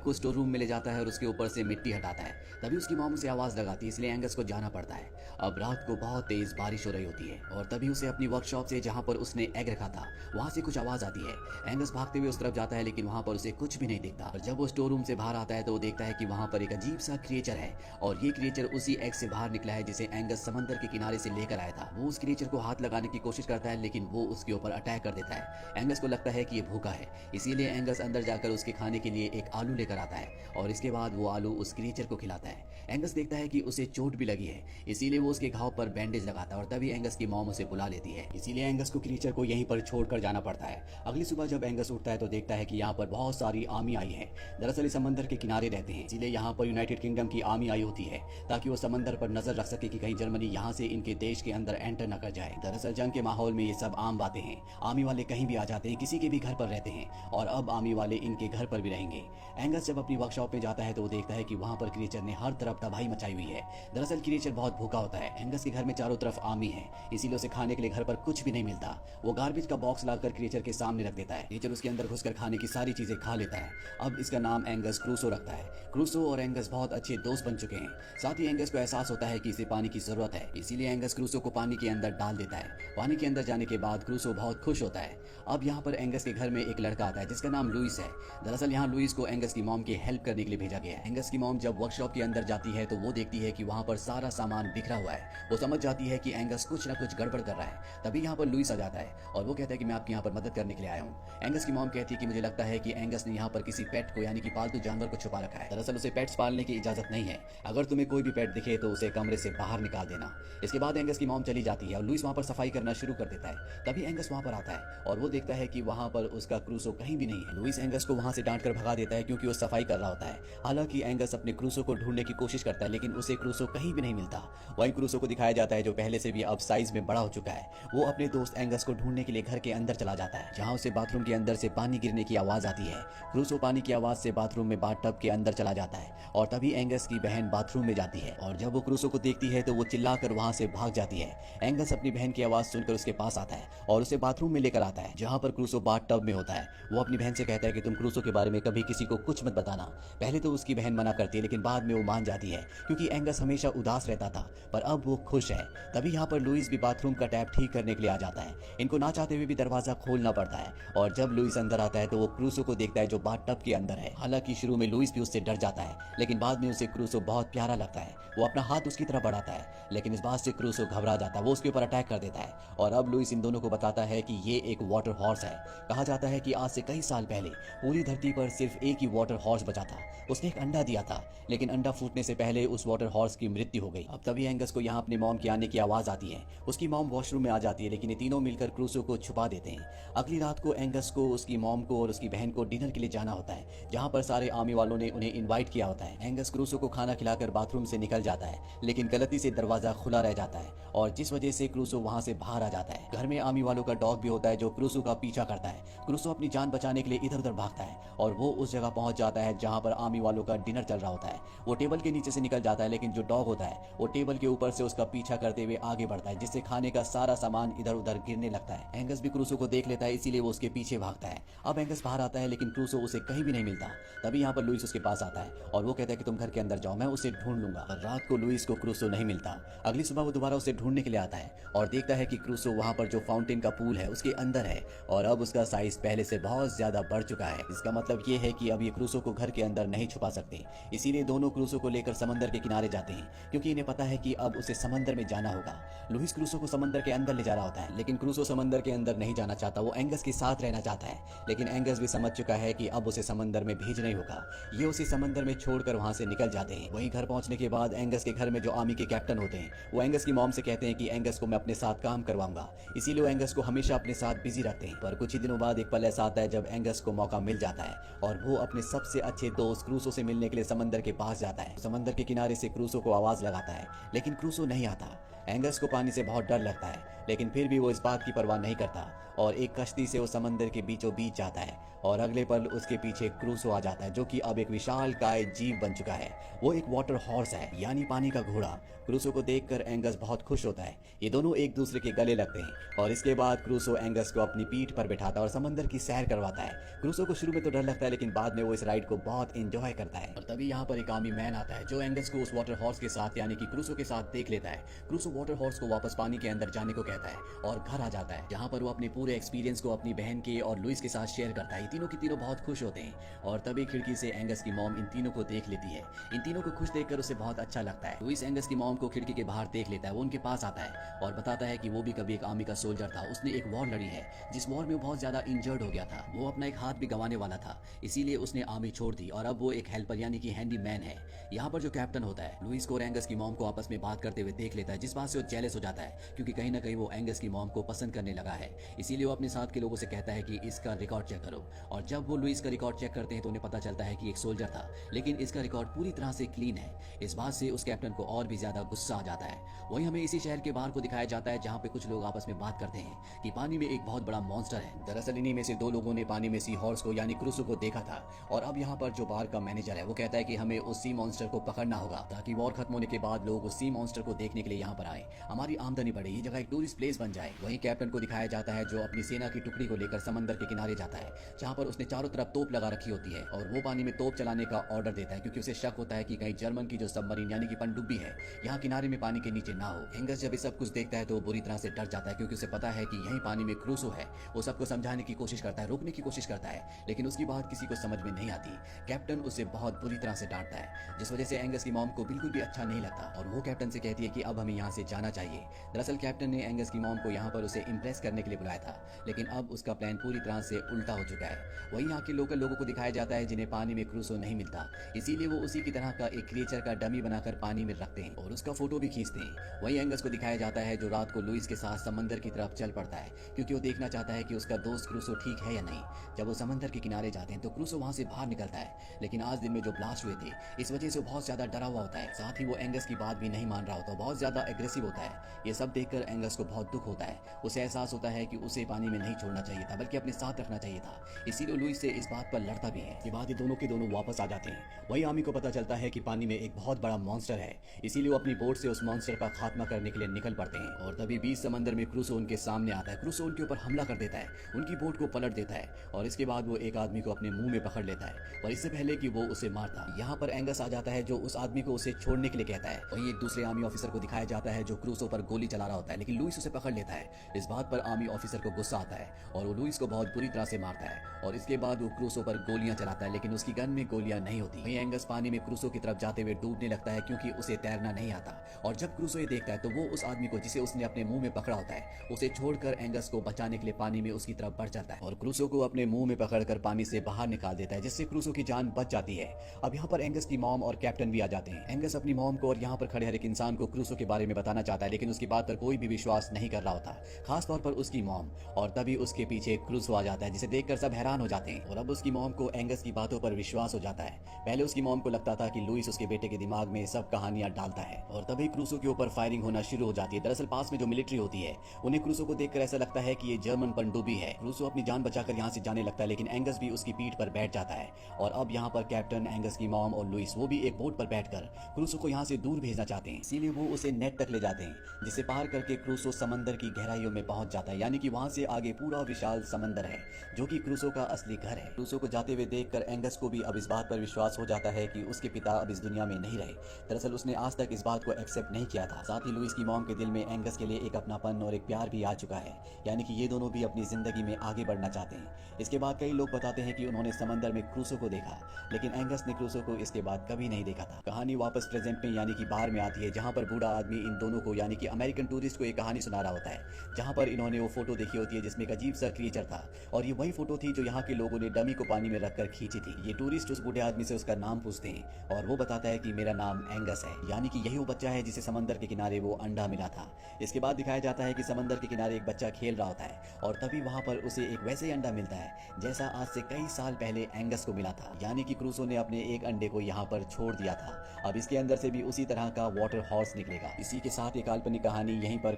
को store room में ले जाता है और उसके ऊपर से मिट्टी हटाता है। तभी उसकी मॉम उसे आवाज लगाती है, इसलिए एंगस को जाना पड़ता है। अब रात को बहुत तेज बारिश हो रही होती है और तभी उसे अपनी वर्कशॉप से, जहाँ पर उसने एग रखा था, वहाँ से कुछ आवाज आती है। एंगस भागते हुए उस तरफ जाता है, लेकिन वहाँ पर उसे कुछ भी नहीं दिखता। और जब वो स्टोर रूम से बाहर आता है तो वो देखता है कि वहाँ पर एक अजीब सा क्रिएचर है और ये क्रिएचर उसी एग से बाहर निकला है जिसे एंगस समंदर के किनारे से लेकर आया था। वो उस क्रिएचर को हाथ लगाने की कोशिश करता है, लेकिन वो उसके ऊपर अटैक कर देता है। एंगस को लगता है कि ये भूखा है, इसीलिए एंगस अंदर जाकर उसके खाने के लिए एक आलू लेकर आता है और इसके बाद वो आलू उस क्रिएचर को खिलाता है। एंगस देखता है कि उसे चोट भी लगी है, इसीलिए वो उसके घाव पर बैंडेज लगाता है और तभी एंगस की मॉम उसे बुला लेती है। इसीलिए एंगस को क्रिएचर को यहीं पर छोड़कर जाना पड़ता है। अगली सुबह जब एंगस उठता है तो देखता है कि यहाँ पर बहुत सारी आर्मी आई है। दरअसल समंदर के किनारे रहते हैं, इसीलिए यहाँ पर यूनाइटेड किंगडम की आर्मी आई होती है ताकि वो समंदर पर नजर रख सके कि कहीं जर्मनी यहाँ से इनके देश के अंदर एंटर न कर जाए। दरअसल जंग के माहौल में ये सब आम बातें हैं। आर्मी वाले कहीं भी आ जाते हैं, किसी के भी घर पर रहते हैं और अब आर्मी वाले इनके घर पर भी रहेंगे। एंगस जब अपनी वर्कशॉप में जाता है तो वो देखता है कि वहाँ पर क्रिएचर ने हर तरफ तबाही मचाई हुई है। दरअसल क्रिएचर बहुत भूखा होता है। एंगस के घर में चारों तरफ आर्मी है, इसीलिए उसे खाने के लिए घर पर कुछ भी नहीं मिलता। वो गार्बेज का बॉक्स लाकर क्रिएचर के सामने रख देता है। क्रिएचर उसके अंदर घुसकर खाने की सारी चीजें खा लेता है। अब इसका नाम एंगस क्रूसो रखता है। क्रूसो और एंगस बहुत अच्छे दोस्त बन चुके हैं। साथ ही एंगस को एहसास होता है कि इसे पानी की जरूरत है, इसीलिए एंगस क्रूसो को पानी के अंदर डाल देता है। पानी के अंदर जाने के बाद क्रूसो बहुत खुश होता है। अब यहाँ पर एंगस के घर में एक लड़का आता है जिसका नाम लुइस है। दरअसल यहाँ लुइस को एंगस की मॉम की हेल्प करने के लिए भेजा गया है। एंगस की मॉम जब वर्कशॉप के अंदर जाती है तो वो देखती है कि वहाँ पर सारा सामान बिखरा हुआ है। वो समझ जाती है कि एंगस कुछ ना कुछ गड़बड़ कर रहा है। तभी यहाँ पर लुइस आ जाता है और वो कहता है कि मैं आपकी यहाँ पर मदद करने के लिए आया हूँ। एंगस की मॉम कहती है कि मुझे लगता है कि एंगस ने यहाँ पर किसी पेट को यानी कि पालतू जानवर को छुपा रखा है। दरअसल उसे पेट्स पालने की इजाजत नहीं है। अगर तुम्हें कोई भी पेट दिखे तो उसे कमरे से बाहर निकाल देना। इसके बाद एंगस की मॉम चली जाती है और लुइस वहाँ पर सफाई करना शुरू कर देता है। तभी एंगस वहाँ पर आता है और वो देखता है कि वहाँ पर उसका क्रूसो कहीं भी नहीं है। लुइस एंगस को वहाँ से डांट कर भगा देता है क्योंकि वो सफाई कर रहा होता है। हालांकि एंगस अपने क्रूसो को ढूंढने की कोशिश करता है, लेकिन उसे क्रूसो कहीं भी नहीं मिलता। वहीं क्रूसो को दिखाया जाता है जो पहले से भी अब साइज में बड़ा हो चुका है। वो अपने दोस्त एंगस को ढूंढने के लिए घर के अंदर चला जाता है, जहाँ उसे बाथरूम के अंदर से पानी गिरने की आवाज आती है। क्रूसो पानी की आवाज से बाथरूम में बाथटब के अंदर चला जाता है और तभी एंगस की बहन बाथरूम में जाती है और जब वो क्रूसो को देखती है तो वो चिल्लाकर वहां से भाग जाती है। एंगस अपनी बहन की आवाज सुनकर उसके पास आता है और उसे बाथरूम में लेकर आता है जहाँ पर क्रूसो बाथटब में होता है। वो अपनी बहन से कहता है कि तुम क्रूसो के बारे में कभी किसी को कुछ मत बताना। पहले तो उसकी बहन मना करती है, लेकिन बाद में वो मान जाती है क्योंकि एंगस हमेशा उदास रहता था, पर अब वो खुश है। तभी यहाँ पर लुइस भी बाथरूम का टैप ठीक करने के लिए आ जाता है। इनको ना चाहते हुए भी दरवाजा खोलना पड़ता है और जब लुइस अंदर आता है तो वो क्रूसो को देखता है जो बाथटब के अंदर है। हालांकि शुरू में लुइस भी उससे डर जाता है, लेकिन बाद में उसे क्रूसो बहुत प्यारा लगता है। वो अपना हाथ उसकी तरफ बढ़ाता है, लेकिन इस बात से क्रूसो घबरा जाता है। वो उसके ऊपर अटैक कर देता है और अब लुइस इन दोनों को बताता है कि ये एक वाटर हॉर्स है। कहा जाता है कि आज से कई साल पहले पूरी धरती पर सिर्फ एक ही वाटर हॉर्स बचा था। उसने एक अंडा दिया था, लेकिन अंडा फूटने से पहले उस वाटर हॉर्स की मृत्यु हो गई। अब तभी एंगस को यहाँ अपने मॉम के आने की आवाज आती है। उसकी मॉम वॉशरूम में आ जाती है, लेकिन ये तीनों मिलकर क्रूसो को छुपा देते हैं। अगली रात को एंगस को, उसकी मॉम को और उसकी बहन को डिनर के लिए जाना होता है, जहाँ पर सारे आर्मी वालों ने उन्हें इन्वाइट किया होता है। एंगस क्रूसो को खाना खिलाकर बाथरूम से निकल जाता है, लेकिन गलती से दरवाजा खुला रह जाता है और जिस वजह से क्रूसो वहाँ से बाहर आ जाता है। घर में आर्मी वालों का डॉग भी होता है जो क्रूसो का पीछा करता है। क्रूसो अपनी जान बचाने के लिए इधर उधर भागता है और वो उस जगह पहुंच जाता है जहाँ पर आर्मी वालों का डिनर चल रहा होता है। वो टेबल के नीचे से निकल जाता है, लेकिन जो डॉग होता है वो टेबल के ऊपर से उसका पीछा करते हुए आगे बढ़ता है, जिससे खाने का सारा सामान इधर उधर गिरने लगता है। एंगस भी क्रूसो को देख लेता है, इसीलिए वो उसके पीछे भागता है। अब एंगस बाहर आता है, लेकिन क्रूसो उसे कहीं भी नहीं मिलता। तभी यहाँ पर लुइस उसके पास आता है और वो कहता है कि तुम घर के अंदर जाओ, मैं उसे ढूंढ लूंगा। पर रात को लुइस को क्रूसो नहीं मिलता। अगली सुबह वो दोबारा उसे ढूंढने के लिए आता है और देखता है कि क्रूसो वहाँ पर जो फाउंटेन का पूल है उसके अंदर है और अब उसका साइज पहले से बहुत ज्यादा बढ़ चुका है। इसका मतलब ये है कि अब ये क्रूसो को घर के अंदर नहीं छुपा सकते, इसीलिए दोनों क्रूसो को लेकर समंदर के किनारे जाते हैं क्योंकि इन्हें पता है कि अब उसे समंदर में जाना होगा। लुइस क्रूसो को समंदर के अंदर ले जा रहा होता है, लेकिन क्रूसो समंदर के अंदर नहीं जाना चाहता। वो एंगस के साथ रहना चाहता है, लेकिन एंगस भी समझ चुका है कि अब उसे समंदर में भेज नहीं होगा। ये उसे समंदर में छोड़कर वहां से निकल जाते हैं। वहीं घर पहुंचने के बाद एंगस के घर में जो आर्मी के कैप्टन होते हैं वो एंगस की मॉम से कहते हैं कि एंगस को मैं अपने साथ काम करवाऊंगा, इसीलिए वो एंगस को हमेशा अपने साथ बिजी रखते हैं। पर कुछ ही दिनों बाद एक पल ऐसा आता है जब एंगस को मौका मिल जाता है और वो अपने सबसे अच्छे दोस्त क्रूसो से मिलने के लिए समंदर के पास जाता है। समंदर के किनारे से क्रूसो को आवाज लगाता है, लेकिन क्रूसो नहीं आता। एंगस को पानी से बहुत डर लगता है, लेकिन फिर भी वो इस बात की परवाह नहीं करता और एक कश्ती से वो समंदर के बीचों बीच जाता है और अगले पल उसके पीछे क्रूसो आ जाता है, जो कि अब एक विशालकाय जीव बन चुका है। वो एक वाटर हॉर्स है, यानी पानी का घोड़ा। क्रूसो को देखकर एंगस बहुत खुश होता है। ये दोनों एक दूसरे के गले लगते हैं और इसके बाद क्रूसो एंगस को अपनी पीठ पर बिठाता है और समंदर की सैर करवाता है। क्रूसो को शुरू में तो डर लगता है, लेकिन बाद में वो इस राइड को बहुत एंजॉय करता है। और तभी यहाँ पर एक आर्मी मैन आता है जो एंगस को उस वाटर हॉर्स के साथ यानी कि क्रूसो के साथ देख लेता है। क्रूसो वाटर हॉर्स को वापस पानी के अंदर जाने को कहता है और घर आ जाता है, जहाँ पर वो अपने पूरे एक्सपीरियंस को अपनी बहन के और लुइस के साथ शेयर करता है। ये तीनों की तीनों बहुत खुश होते हैं और तभी खिड़की से एंगस की मॉम इन तीनों को देख लेती है। इन तीनों को खुश देखकर उसे बहुत अच्छा लगता है। लुइस एंगस की मॉम को खिड़की के बाहर देख लेता है। वो उनके पास आता है और बताता है कि वो भी कभी एक आर्मी का सोल्जर था। उसने एक वॉर लड़ी है जिस वॉर में वो बहुत ज्यादा इंजर्ड हो गया था। वो अपना एक हाथ भी गंवाने वाला था, इसीलिए उसने आर्मी छोड़ दी और अब वो एक हेल्पर यानी कि हैंडी मैन है। यहाँ पर जो कैप्टन होता है लुइस को और एंगस की मॉम को आपस में बात करते हुए देख लेता है, जिस बात से वो जेलस हो जाता है, क्योंकि कहीं ना कहीं वो एंगस की मॉम को पसंद करने लगा है। इसीलिए वो अपने साथ के लोगों से कहता है कि इसका रिकॉर्ड चेक करो। और जब वो लुइस का रिकॉर्ड चेक करते हैं तो उन्हें पता चलता है कि एक सोल्जर था, लेकिन इसका रिकॉर्ड पूरी तरह से क्लीन है। इस बात से उस कैप्टन को और भी ज्यादा गुस्सा आ जाता है। वहीं हमें इसी शहर के बाहर को दिखाया जाता है, जहाँ पे कुछ लोग आपस में बात करते हैं कि पानी में एक बहुत बड़ा मॉन्स्टर है। दरअसल इन्हीं में से दो लोगों ने पानी में सी हॉर्स को यानी क्रूसो को देखा था और अब यहाँ पर जो बार का मैनेजर है वो कहता है कि हमें उस सी मॉन्स्टर को पकड़ना होगा ताकि वॉर खत्म होने के बाद लोग उस सी मॉन्स्टर को देखने के लिए यहाँ पर आए, हमारी आमदनी बढ़े, ये जगह एक टूरिस्ट प्लेस बन जाए। वहीं कैप्टन को दिखाया जाता है जो अपनी सेना की टुकड़ी को लेकर समंदर के किनारे जाता है, जहाँ पर उसने चारों तरफ तोप लगा रखी होती है और वो पानी में तोप चलाने का ऑर्डर देता है, क्योंकि उसे शक होता है कि कहीं जर्मन की जो सबमरीन यानी कि पनडुब्बी है यहाँ किनारे में पानी के नीचे ना हो। एंगस जब ये सब कुछ देखता है तो वो बुरी तरह से डर जाता है, क्योंकि उसे पता है कि यही पानी में क्रूसो है। वो सबको समझाने की कोशिश करता है, रोकने की कोशिश करता है, लेकिन उसकी बात किसी को समझ में नहीं आती। कैप्टन उसे बहुत बुरी तरह से डांटता है, जिस वजह से एंगस की मॉम को बिल्कुल भी अच्छा नहीं लगता और वो कैप्टन से कहती है कि अब हमें यहाँ से जाना चाहिए। दरअसल कैप्टन ने एंगस की मॉम को यहाँ पर उसे इम्प्रेस करने के लिए बुलाया था, लेकिन अब उसका प्लान पूरी तरह से उल्टा हो चुका है। वहीं यहाँ के लोकल लोगों को दिखाया जाता है जिन्हें पानी में क्रूसो नहीं मिलता, इसीलिए वो उसी की तरह का एक क्रिएचर का डमी बनाकर पानी में रखते हैं और उसका फोटो भी खींचते हैं। वहीं एंगस को दिखाया जाता है जो रात को लुइस के साथ समंदर की तरफ चल पड़ता है, क्योंकि वो देखना चाहता है कि उसका दोस्त क्रूसो ठीक है या नहीं। जब वो समंदर के किनारे जाते हैं तो क्रूसो वहां से बाहर निकलता है, लेकिन आज दिन में जो ब्लास्ट हुए थे इस वजह से वो बहुत ज्यादा डरा हुआ होता है। साथ ही वो एंगस की बात भी नहीं मान रहा होता, बहुत ज्यादा एग्रेसिव होता है। ये सब देखकर एंगस को बहुत दुख होता है। उसे एहसास होता है कि उसे पानी में नहीं छोड़ना चाहिए था, बल्कि अपने साथ रखना चाहिए था। इसीलिए लुइस से इस बात पर लड़ता भी है। के बाद ये दोनों के दोनों वापस आ जाते हैं। वही आर्मी को पता चलता है कि पानी में एक बहुत बड़ा मॉन्स्टर है, इसीलिए वो अपनी बोट से उस मॉन्स्टर का खात्मा करने के लिए निकल पड़ते हैं। और तभी बीच समंदर में क्रूसो उनके सामने आता है। क्रूसो उनके ऊपर हमला कर देता है, उनकी बोट को पलट देता है और इसके बाद वो एक आदमी को अपने मुंह में पकड़ लेता है और इससे पहले कि वो उसे मारता। यहाँ पर एंगस आ जाता है जो उस आदमी को उसे छोड़ने के लिए कहता है। वहीं एक दूसरे आर्मी ऑफिसर को दिखाया जाता है जो क्रूसो पर गोली चला रहा होता है, लेकिन लुइस उसे पकड़ लेता है। इस बात पर आर्मी ऑफिसर को गुस्सा आता है और वो लुइस को बहुत बुरी तरह से मारता है और इसके बाद वो क्रूसो पर गोलियां चलाता है, लेकिन उसकी गन में गोलियां नहीं होती। वहीं एंगस पानी में क्रूसो की तरफ जाते हुए डूबने लगता है, क्योंकि उसे तैरना नहीं आता। और जब क्रूसो ये देखता है तो वो उस आदमी को जिसे उसने अपने मुंह में पकड़ा होता है उसे छोड़कर एंगस को बचाने के लिए पानी में उसकी तरफ बढ़ जाता है और क्रूसो को अपने मुंह में पकड़कर पानी से बाहर निकाल देता है, जिससे क्रूसो की जान बच जाती है। अब यहाँ पर एंगस की मॉम और कैप्टन भी आ जाते हैं। एंगस अपनी मॉम को और यहाँ पर खड़े हर एक इंसान को क्रूसो के बारे में बताना चाहता है, लेकिन उसकी बात पर कोई भी विश्वास नहीं कर रहा होता, खासतौर पर उसकी मॉम। और तभी उसके पीछे क्रूसो आ जाता है, जिसे देखकर सब हैरान हो जाते हैं और अब उसकी मॉम को एंगस की बातों पर विश्वास हो जाता है। पहले उसकी मॉम को लगता था कि लुइस उसके बेटे के दिमाग में सब कहानियां डालता है और तभी क्रूसो के ऊपर फायरिंग होना शुरू हो जाती है। दरअसल पास में जो मिलिट्री होती है उन्हें क्रूसो को देखकर ऐसा लगता है कि ये जर्मन पनडुब्बी है। क्रूसो अपनी जान बचाकर यहाँ से जाने लगता है, लेकिन एंगस भी उसकी पीठ पर बैठ जाता है और अब यहाँ पर कैप्टन, एंगस की मॉम और लुइस वो भी एक बोट पर बैठकर क्रूसो को यहाँ से दूर भेजना चाहते हैं। इसीलिए वो उसे नेट तक ले जाते हैं, जिसे पार करके क्रूसो समंदर की गहराइयों में पहुंच जाता है, यानी कि वहां से आगे पूरा विशाल समंदर है जो कि क्रूसो का असली घर है। क्रूसो को जाते हुए देखकर एंगस को भी अब इस बात पर विश्वास हो जाता है कि उसके पिता अब इस दुनिया में नहीं रहे। दरअसल उसने आज तक इस बात को एक्सेप्ट नहीं किया था। साथ ही लुइस की मॉम के दिल में एंगस के लिए एक अपनापन और एक प्यार भी आ चुका है, यानी कि ये दोनों भी अपनी जिंदगी में आगे बढ़ना चाहते हैं। इसके बाद कई लोग बताते हैं कि उन्होंने समंदर में क्रूसो को देखा, लेकिन एंगस ने क्रूसो को इसके बाद कभी नहीं देखा था। कहानी वापस प्रेजेंट में यानी कि बार में आती है, जहाँ पर बूढ़ा आदमी इन दोनों को यानी कि अमेरिकन टूरिस्ट को एक कहानी सुना रहा होता है, जहाँ पर इन्होंने वो फोटो देखी होती है जिसमें एक अजीब सा क्रिएचर था और ये वही फोटो थी जो यहाँ के लोगों ने डमी को पानी में रखकर खींची थी। ये टूरिस्ट उस बूढ़े आदमी से उसका नाम पूछते हैं और वो बताता है कि मेरा नाम एंगस है, यानी कि यही वो बच्चा है जिसे समंदर के किनारे वो अंडा मिला था। इसके बाद दिखाया जाता है कि समंदर के किनारे एक बच्चा खेल रहा होता है और तभी वहां पर उसे एक वैसे ही अंडा मिलता है जैसा आज से कई साल पहले एंगस को मिला था, यानी कि क्रूसो ने अपने एक अंडे को यहाँ पर छोड़ दिया था। अब इसके अंदर से भी उसी तरह का वाटर हॉर्स निकलेगा। इसी के साथ ये काल्पनिक कहानी यहीं पर